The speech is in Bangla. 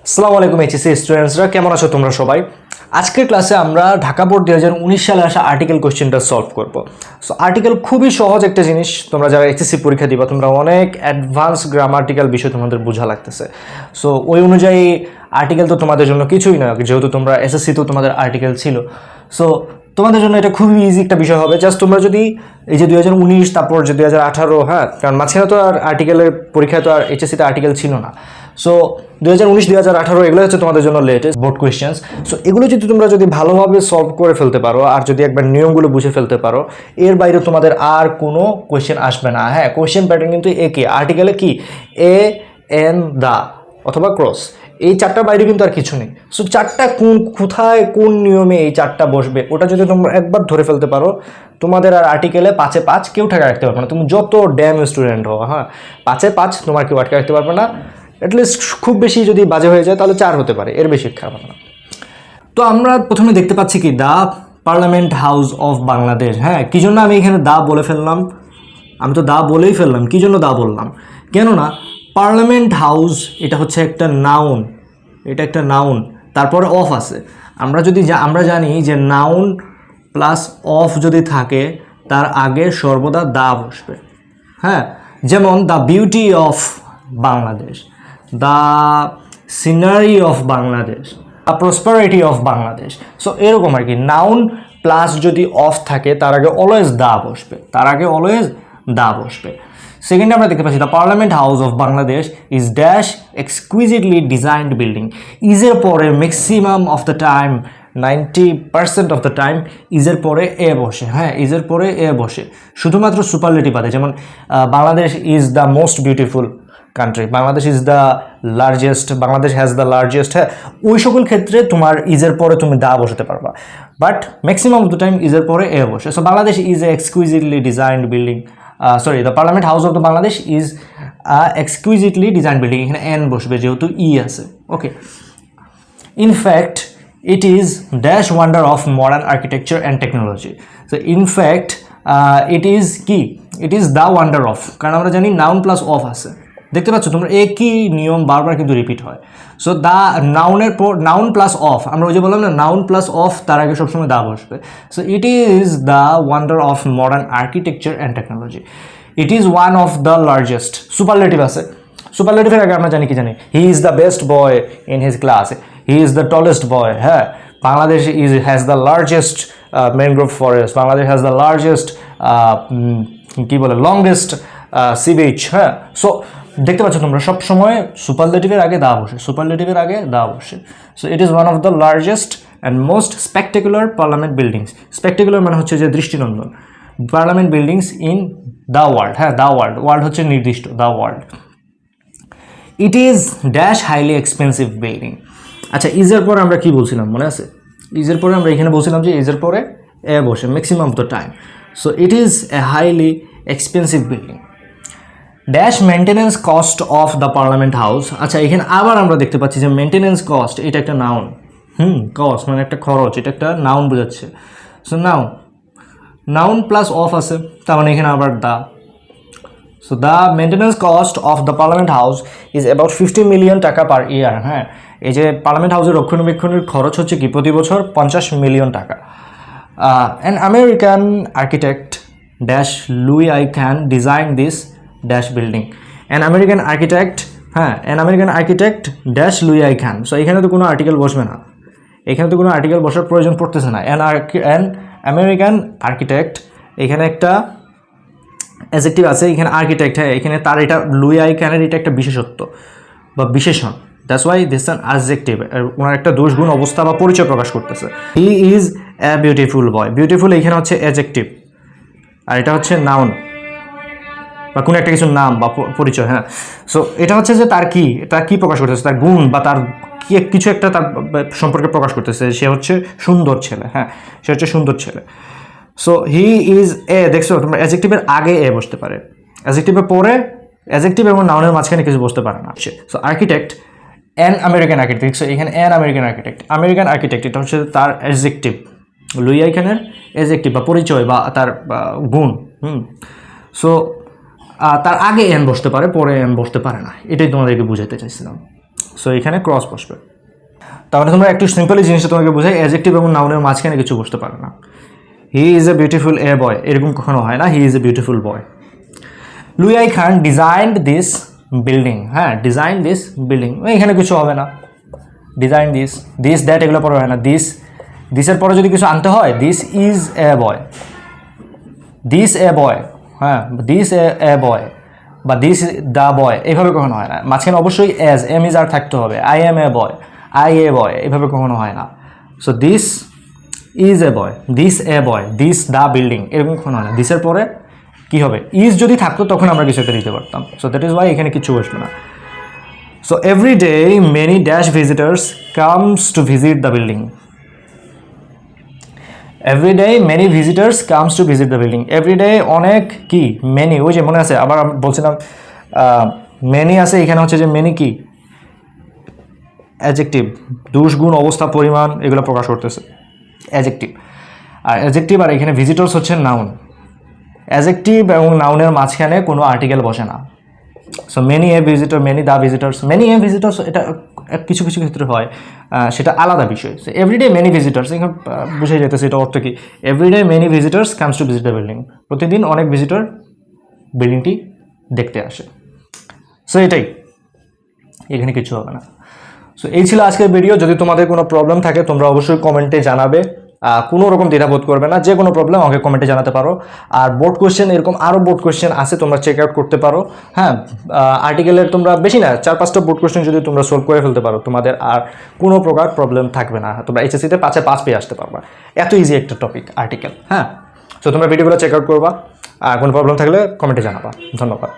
আসসালামু আলাইকুম এইচএসসি স্টুডেন্টসরা, কেমন আছো তোমরা সবাই? আজকের ক্লাসে আমরা ঢাকা বোর্ড 2019 সালে আসা আর্টিকেল কোশ্চেনটা সলভ করব। সো আর্টিকেল খুবই সহজ একটা জিনিস, তোমরা যারা এইচএসসি পরীক্ষা দিবা তোমরা অনেক অ্যাডভান্স গ্রামাটিক্যাল বিষয় তোমাদের বোঝা লাগতেছে। সো ওই অনুযায়ী আর্টিকেল তো তোমাদের জন্য কিছুই না, যেহেতু তোমরা এসএসসি তো তোমাদের আর্টিকেল ছিল। সো তোমাদের জন্য এটা খুবই ইজি একটা বিষয় হবে। জাস্ট তোমরা যদি এই যে 2019 তারপর যে 2018, হ্যাঁ, কারণ মাঝখানে তো আর আর্টিকেলের পরীক্ষায় তো আর এইচএসসিতে আর্টিকেল ছিল না। সো 2019, 2018 এগুলো হচ্ছে তোমাদের জন্য লেটেস্ট বোর্ড কোয়েশ্চেন্স। সো এগুলো যদি তোমরা ভালোভাবে সলভ করে ফেলতে পারো আর যদি একবার নিয়মগুলো বুঝে ফেলতে পারো, এর বাইরে তোমাদের আর কোনো কোয়েশ্চেন আসবে না। হ্যাঁ, কোয়েশ্চেন প্যাটার্ন কিন্তু একে আর্টিকেলে কি এ এন দা অথবা ক্রস, এই চারটার বাইরে কিন্তু আর কিছু নেই। সো চারটা কোথায় কোন নিয়মে এই চারটা বসবে ওটা যদি তোমরা একবার ধরে ফেলতে পারো, তোমাদের আর আর্টিকেলে 5-এ 5 কেউ ঠেকা রাখতে পারবে না। তুমি যত ড্যাম স্টুডেন্ট হও, হ্যাঁ, 5-এ 5 তোমার কেউ আটকে রাখতে পারবে না। অ্যাটলিস্ট খুব বেশি যদি বাজে হয়ে যায় তাহলে 4 হতে পারে, এর বেশি খারাপ না। তো আমরা প্রথমে দেখতে পাচ্ছি কি দা পার্লামেন্ট হাউস অফ বাংলাদেশ। হ্যাঁ, কি জন্য আমি এখানে দা বলে ফেললাম? আমি তো দা বলেই ফেললাম। কি জন্য দা বললাম? কেননা পার্লামেন্ট হাউস এটা হচ্ছে একটা নাউন, এটা একটা নাউন, তারপরে অফ আছে। আমরা জানি যে নাউন প্লাস অফ যদি থাকে তার আগে সর্বদা দা বসবে। হ্যাঁ, যেমন the beauty of Bangladesh, the scenery of Bangladesh, the prosperity of Bangladesh. So এরকম আর কি, নাউন প্লাস যদি অফ থাকে তার আগে অলওয়েজ দা বসবে, তার আগে অলওয়েজ দা বসবে। সেকেন্ডে আমরা দেখতে পাচ্ছি the parliament house of Bangladesh is dash exquisitely designed building. ইজের পরে maximum of the time 90% of the time ইজের পরে এ বসে। হ্যাঁ, ইজের পরে এ বসে, শুধুমাত্র সুপারলেটিভ বাদে। যেমন Bangladesh is the most beautiful country, Bangladesh is the largest, Bangladesh has the largest. হ্যাঁ, ওই সকল ক্ষেত্রে তোমার ইজের পরে তুমি দা বসাতে পারবা, but maximum of the time ইজের পরে এ বসে। So Bangladesh is a exquisitely designed building, the parliament house of the Bangladesh is exquisitely design building, এখানে এন বসবে যেহেতু ই আছে। Okay, in fact it is dash wonder of modern architecture and technology. So in fact it is কি, it is the wonder of, কারণ আমরা জানি নাউন প্লাস অফ আছে। দেখতে পাচ্ছ তোমরা একই নিয়ম বারবার কিন্তু রিপিট হয়। সো দা নাউনের পর নাউন প্লাস অফ, আমরা ওই যে বললাম না নাউন প্লাস অফ তার আগে সবসময় দা বসবে। So it is the wonder of modern architecture and technology. It is one of the largest, superlative আছে। সুপারলেটিভের আগে আমরা জানি কি জানি, he is the best boy in his class, he is the tallest boy. হ্যাঁ, Bangladesh has the largest mangrove forest, Bangladesh has the largest কি বলে লংগেস্ট সি বিচ। হ্যাঁ, সো দেখতে পাচ্ছ তোমরা সবসময় সুপারলেটিভের আগে দা বসে, সুপারলেটিভের আগে দা বসে। So it is one of the largest and most spectacular parliament buildings. Spectacular মানে হচ্ছে যে দৃষ্টিনন্দন, parliament buildings in the world. হ্যাঁ, দ্য ওয়ার্ল্ড, ওয়ার্ল্ড হচ্ছে নির্দিষ্ট, the world. It is dash highly expensive building. আচ্ছা, ইজের পরে আমরা কি বলছিলাম মনে আছে? ইজের পরে আমরা এখানে বলছিলাম যে ইজের পরে এ বসে maximum of the time. So it is a highly expensive building. Dash maintenance cost of the parliament house. আচ্ছা, এখানে আবার আমরা দেখতে পাচ্ছি যে মেনটেন্যান্স কস্ট এটা একটা নাউন। কস্ট মানে একটা খরচ, এটা একটা নাউন বোঝাচ্ছে। সো নাউন প্লাস অফ আছে, তার মানে এখানে আবার দা। So the maintenance cost of the Parliament House is about 50 million টাকা পার ইয়ার। হ্যাঁ, এই যে পার্লামেন্ট হাউসের রক্ষণাবেক্ষণের খরচ হচ্ছে কি প্রতি বছর 50 মিলিয়ন টাকা। An American architect dash Louis I Can designed this dash building. An American architect, হ্যাঁ, an American architect dash Louis I Can. So এখানে তো কোনো আর্টিকেল বসবে না, এখানে তো কোনো আর্টিকেল বসার প্রয়োজন পড়তেছে না। an American architect, এখানে একটা অ্যাডজেক্টিভ আছে, এখানে আর্কিটেক্ট। হ্যাঁ, এখানে তার এটা লুই আই ক্যানের এটা একটা বিশেষত্ব বা বিশেষণ, that's why this an adjective. ওনার একটা দোষ গুণ অবস্থা বা পরিচয় প্রকাশ করতেছে। He is a beautiful boy, beautiful এখানে হচ্ছে অ্যাডজেক্টিভ আর এটা হচ্ছে নাউন বা কোনো একটা কিছুর নাম বা পরিচয়। হ্যাঁ, সো এটা হচ্ছে যে তার কি প্রকাশ করতেছে, তার গুণ বা তার কিছু একটা তার সম্পর্কে প্রকাশ করতেছে। সে হচ্ছে সুন্দর ছেলে। হ্যাঁ, সে হচ্ছে সুন্দর ছেলে। সো হি ইজ এ, দেখছো তোমরা অ্যাডজেক্টিভের আগে এ বসতে পারে, অ্যাডজেক্টিভের পরে অ্যাডজেক্টিভ এবং নাউনের মাঝখানে কিছু বসতে পারে না। So architect, an American architect. So এখানে an American architect, American architect এটা হচ্ছে তার অ্যাডজেক্টিভ, লুই আই ক্যানের অ্যাডজেক্টিভ বা পরিচয় বা তার গুণ। সো তার আগে এন বসতে পারে, পরে এন বসতে পারে না, এটাই তোমাদেরকে বুঝাতে চাইছিলাম। সো এখানে ক্রস বসবে। তাহলে তোমরা একটু সিম্পলি জিনিসটা তোমাকে বোঝাই, অ্যাডজেক্টিভ এবং নাউনের মাঝখানে কিছু বসতে পারে না। হি ইজ এ বিউটিফুল এ বয়, এরকম কখনো হয় না, he is a beautiful boy. Louis I Kahn designed this building, হ্যাঁ ডিজাইন দিস বিল্ডিং, এখানে কিছু হবে না। ডিজাইন দিস, দিস দ্যাট এগুলো পরে হয় না। দিসের পরে যদি কিছু আনতে হয়, this is a boy, this a boy, হ্যাঁ দিস এ বয় বা দিস দ্য বয়, এইভাবে কখনো হয় না। মাঝখানে অবশ্যই এজ এম ইজ আর থাকতে হবে। I am a boy, I a boy, এইভাবে কখনো হয় না। So this is a boy, this a boy, this the building, এরকম কখনো হয় না। দিসের পরে কি হবে, ইজ যদি থাকতো তখন আমরা কিছু একটা দিতে পারতাম। সো দ্যাট ইজ ওয়াই এখানে কিছু বসবে না। So every day many dash visitors comes to visit the building. Every day many visitors comes to visit the building. Every day অনেক কি, মেনি, ওই যে মনে আছে আবার আমি বলছিলাম মেনি আছে, এখানে হচ্ছে যে মেনি কি অ্যাডজেক্টিভ, দুষ গুণ অবস্থা পরিমাণ এগুলো প্রকাশ করতেছে অ্যাডজেক্টিভ। আর অ্যাডজেক্টিভ আর এখানে ভিজিটার্স হচ্ছে নাউন। অ্যাডজেক্টিভ এবং নাউনের মাঝখানে কোনো আর্টিকেল বসে না। So many a visitor, many the visitors, many a visitors এটা কিছু কিছু ক্ষেত্রে হয়, সেটা আলাদা বিষয়। সো এভরিডে মেনি ভিজিটার্স, এখানে বুঝে যেতেছে এটা অর্থ কি। Everyday many visitors comes to visit the building, প্রতিদিন অনেক ভিজিটর বিল্ডিংটি দেখতে আসে। সো এটাই, এখানে কিছু হবে না। সো এই ছিল আজকের ভিডিও। যদি তোমাদের কোনো প্রবলেম থাকে তোমরা অবশ্যই কমেন্টে জানাবে, কোনো রকম দ্বিধাবোধ করবে না। যে কোনো প্রবলেম আমাকে কমেন্টে জানাতে পারো। আর বোর্ড কোয়েশ্চেন, এরকম আরও বোর্ড কোয়েশ্চেন আছে, তোমরা চেক আউট করতে পারো। হ্যাঁ, আর্টিকেলের তোমরা বেশি না 4-5টা বোর্ড কোয়েশ্চেন যদি তোমরা সলভ করে ফেলতে পারো, তোমাদের আর কোনো প্রকার প্রবলেম থাকবে না। তোমরা এইচএসসিতে 5-5 পেয়ে আসতে পারবা। এত ইজি একটা টপিক আর্টিকেল। হ্যাঁ, সো তোমরা ভিডিওগুলো চেক আউট করবা, আর কোনো প্রবলেম থাকলে কমেন্টে জানাবা। ধন্যবাদ।